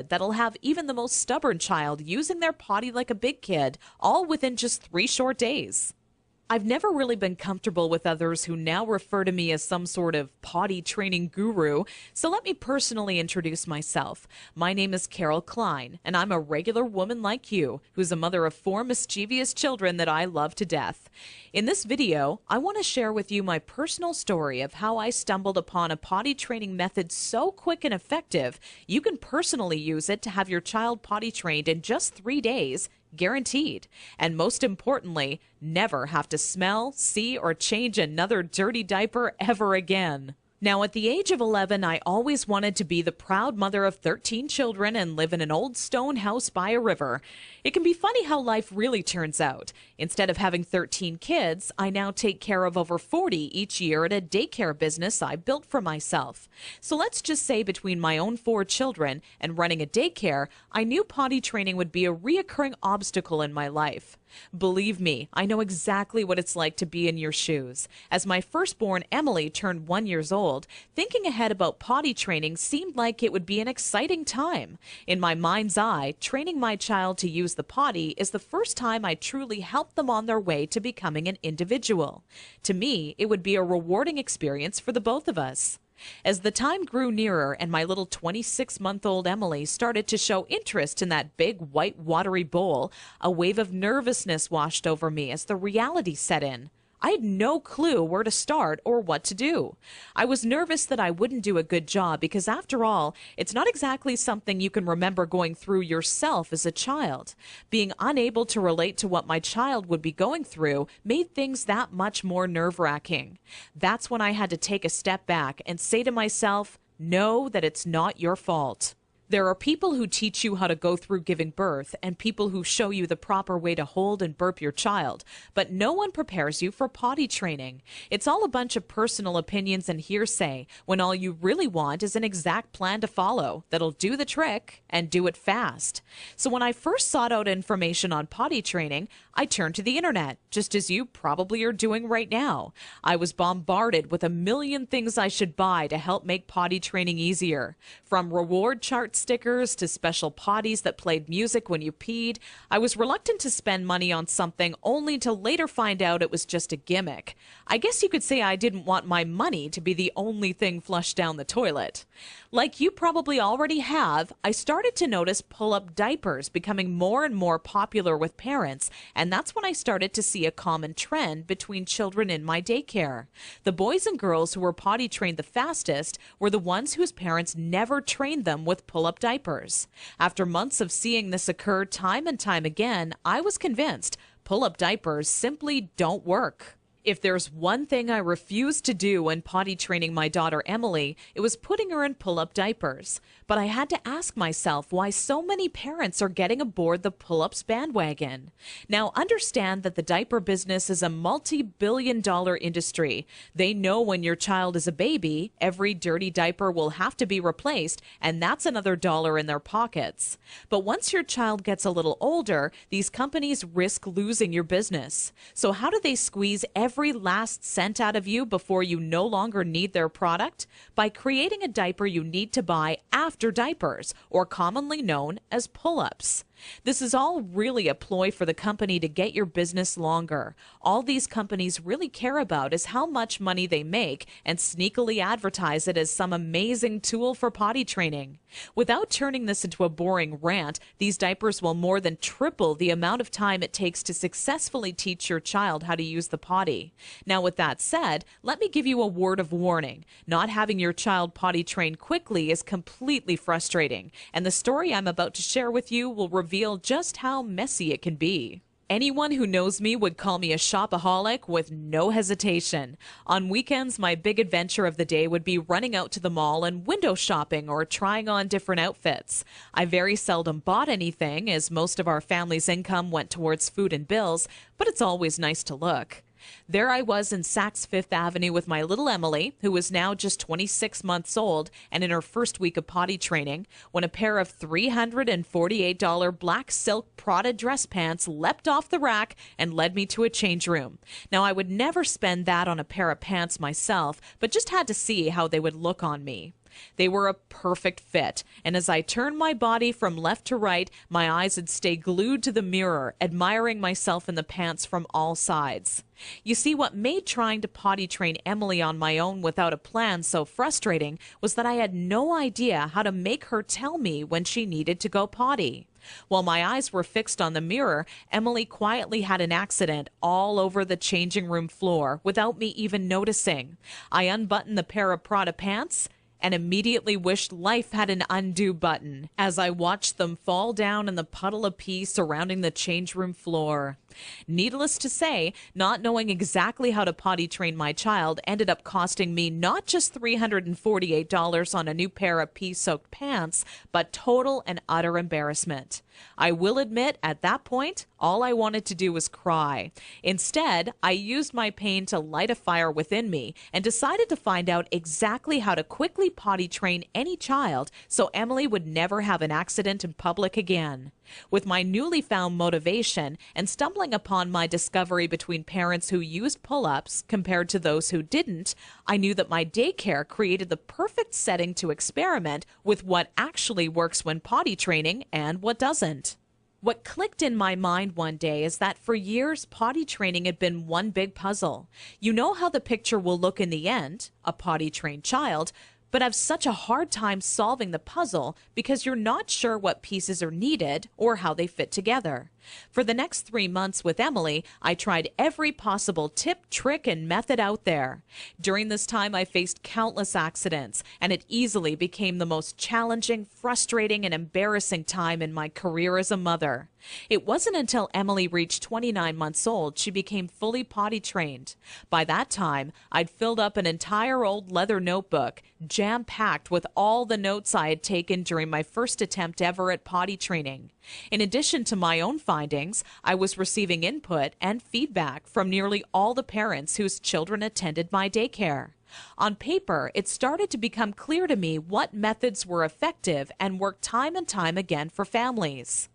that'll have even the most stubborn child using their potty like a big kid, all within just 3 short days. I've never really been comfortable with others who now refer to me as some sort of potty training guru, so let me personally introduce myself. My name is Carol Klein, and I'm a regular woman like you, who's a mother of 4 mischievous children that I love to death. In this video, I want to share with you my personal story of how I stumbled upon a potty training method so quick and effective, you can personally use it to have your child potty trained in just 3 days, guaranteed. And most importantly, never have to smell, see, or change another dirty diaper ever again. Now, at the age of 11, I always wanted to be the proud mother of 13 children and live in an old stone house by a river. It can be funny how life really turns out. Instead of having 13 kids, I now take care of over 40 each year at a daycare business I built for myself. So let's just say between my own 4 children and running a daycare, I knew potty training would be a reoccurring obstacle in my life. Believe me, I know exactly what it's like to be in your shoes. As my firstborn Emily turned 1 year old, thinking ahead about potty training seemed like it would be an exciting time. In my mind's eye, training my child to use the potty is the first time I truly helped them on their way to becoming an individual. To me, it would be a rewarding experience for the both of us. As the time grew nearer and my little 26-month-old Emily started to show interest in that big white watery bowl, a wave of nervousness washed over me as the reality set in. I had no clue where to start or what to do. I was nervous that I wouldn't do a good job because, after all, it's not exactly something you can remember going through yourself as a child. Being unable to relate to what my child would be going through made things that much more nerve-wracking. That's when I had to take a step back and say to myself, know that it's not your fault. There are people who teach you how to go through giving birth and people who show you the proper way to hold and burp your child, but no one prepares you for potty training. It's all a bunch of personal opinions and hearsay when all you really want is an exact plan to follow that'll do the trick and do it fast. So when I first sought out information on potty training, I turned to the internet, just as you probably are doing right now. I was bombarded with a million things I should buy to help make potty training easier. From reward chart stickers to special potties that played music when you peed, I was reluctant to spend money on something only to later find out it was just a gimmick. I guess you could say I didn't want my money to be the only thing flushed down the toilet. Like you probably already have, I started to notice pull-up diapers becoming more and more popular with parents, and that's when I started to see a common trend between children in my daycare. The boys and girls who were potty trained the fastest were the ones whose parents never trained them with pull-up diapers. After months of seeing this occur time and time again, I was convinced pull-up diapers simply don't work. If there's one thing I refused to do when potty training my daughter Emily, it was putting her in pull-up diapers. But I had to ask myself why so many parents are getting aboard the pull-ups bandwagon. Now, understand that the diaper business is a multi-billion-dollar industry. They know when your child is a baby, every dirty diaper will have to be replaced, and that's another dollar in their pockets. But once your child gets a little older, these companies risk losing your business. So how do they squeeze every last cent out of you before you no longer need their product? By creating a diaper you need to buy after diapers, or commonly known as pull-ups. This is all really a ploy for the company to get your business longer. All these companies really care about is how much money they make and sneakily advertise it as some amazing tool for potty training. Without turning this into a boring rant, these diapers will more than triple the amount of time it takes to successfully teach your child how to use the potty. Now, with that said, let me give you a word of warning. Not having your child potty trained quickly is completely frustrating, and the story I'm about to share with you will reveal just how messy it can be. Anyone who knows me would call me a shopaholic with no hesitation. On weekends, my big adventure of the day would be running out to the mall and window shopping or trying on different outfits. I very seldom bought anything, as most of our family's income went towards food and bills, but it's always nice to look. There I was in Saks Fifth Avenue with my little Emily, who was now just 26 months old and in her first week of potty training, when a pair of $348 black silk Prada dress pants leapt off the rack and led me to a change room. Now, I would never spend that on a pair of pants myself, but just had to see how they would look on me. They were a perfect fit, and as I turned my body from left to right, my eyes would stay glued to the mirror, admiring myself in the pants from all sides. You see, what made trying to potty train Emily on my own without a plan so frustrating was that I had no idea how to make her tell me when she needed to go potty. While my eyes were fixed on the mirror, Emily quietly had an accident all over the changing room floor without me even noticing. I unbuttoned the pair of Prada pants and immediately wished life had an undo button as I watched them fall down in the puddle of pee surrounding the change room floor. Needless to say, not knowing exactly how to potty train my child ended up costing me not just $348 on a new pair of pee-soaked pants, but total and utter embarrassment. I will admit, at that point, all I wanted to do was cry. Instead, I used my pain to light a fire within me and decided to find out exactly how to quickly potty train any child so Emily would never have an accident in public again. With my newly found motivation and stumbling upon my discovery between parents who used pull-ups compared to those who didn't, I knew that my daycare created the perfect setting to experiment with what actually works when potty training and what doesn't. What clicked in my mind one day is that for years, potty training had been one big puzzle. You know how the picture will look in the end, a potty trained child, but have such a hard time solving the puzzle because you're not sure what pieces are needed or how they fit together. For the next 3 months with Emily, I tried every possible tip, trick, and method out there. During this time, I faced countless accidents, and it easily became the most challenging, frustrating, and embarrassing time in my career as a mother. It wasn't until Emily reached 29 months old she became fully potty trained. By that time, I'd filled up an entire old leather notebook, jam-packed with all the notes I had taken during my first attempt ever at potty training. In addition to my own findings, I was receiving input and feedback from nearly all the parents whose children attended my daycare. On paper, it started to become clear to me what methods were effective and worked time and time again for families.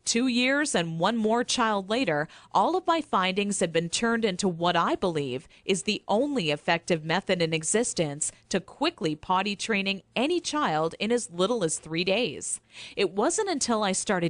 2 years and one more child later, all of my findings have been turned into what I believe is the only effective method in existence to quickly potty training any child in as little as 3 days. It wasn't until I started